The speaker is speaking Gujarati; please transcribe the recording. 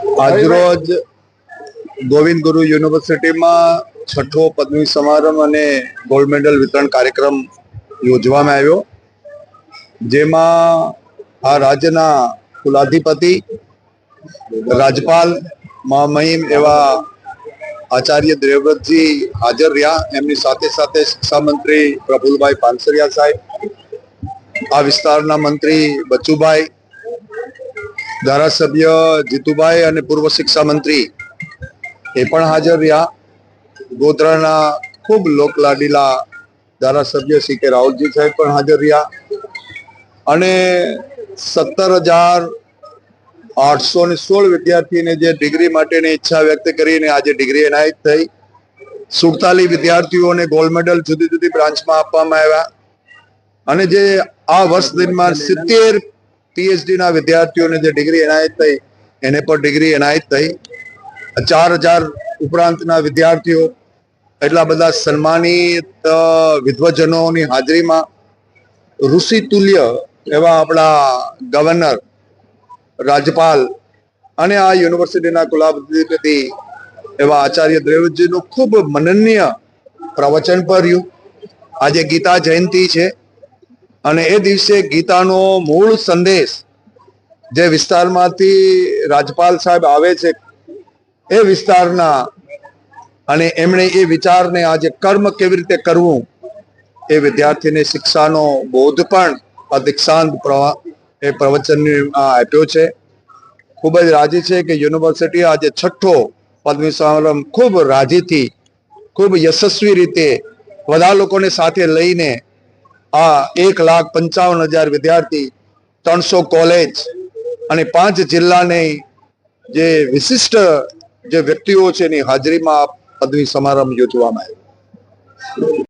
આજરોજ ગોવિંદ ગુરુ યુનિવર્સિટીમાં છઠ્ઠો પદવી સમારંભ અને ગોલ્ડ મેડલ વિતરણ કાર્યક્રમ યોજવામાં આવ્યો, જેમાં આ રાજ્યના કુલાધિપતિ રાજપાલ મહામહિમ એવા આચાર્ય દેવવ્રતજી હાજર રહ્યા. એમની સાથે સાથે શિક્ષા મંત્રી પ્રફુલભાઈ પાનસરિયા સાહેબ, આ વિસ્તારના મંત્રી બચુભાઈ, ધારાસભ્ય જીતુભાઈ અને પૂર્વ શિક્ષા મંત્રી એ પણ હાજર રહ્યા. ગોધરાના ખૂબ લોકલાડીલા ધારાસભ્ય સી કે રાહુલજી સાહેબ પણ હાજર રહ્યા અને 17,816 વિદ્યાર્થીને જે ડિગ્રી માટેની ઈચ્છા વ્યક્ત કરીને આજે ડિગ્રી એનાયત થઈ. 47 વિદ્યાર્થીઓને ગોલ્ડ મેડલ જુદી જુદી બ્રાન્ચમાં આપવામાં આવ્યા અને જે આ વર્ષ દરમિયાન 70 પીએચડી ના વિદ્યાર્થીઓને જે ડિગ્રી એનાયત થઈ એને પણ ડિગ્રી એનાયત થઈ. 4000 ઉપરાંતના વિદ્યાર્થીઓ, એટલા બધા સન્માનિત વિદ્વજનોની હાજરીમાં ઋષિ તુલ્ય એવા આપણા ગવર્નર, રાજ્યપાલ અને આ યુનિવર્સિટીના કુલાધિપતિ એવા આચાર્ય દેવવ્રતજીનું ખૂબ મનનીય પ્રવચન કર્યું. આજે ગીતા જયંતિ છે અને એ દિવસે ગીતાનો મૂળ સંદેશ જે વિસ્તારમાંથી રાજપાલ સાહેબ આવે છે એ વિસ્તારના, અને એમણે એ વિચારને આજે કર્મ કેવી રીતે કરવું એ વિદ્યાર્થીને શિક્ષાનો બોધ પણ આ દીક્ષાંત એ પ્રવચનને આપ્યો છે. ખૂબ જ રાજી છે કે યુનિવર્સિટી આજે છઠ્ઠો પદવી સમારંભ ખૂબ રાજીથી, ખૂબ યશસ્વી રીતે બધા લોકોને સાથે લઈને આ 1,55,000 વિદ્યાર્થી, 300 કોલેજ અને 5 જિલ્લાની જે વિશિષ્ટ જે વ્યક્તિઓ છે એની હાજરીમાં પદવી સમારંભ યોજવામાં આવ્યો.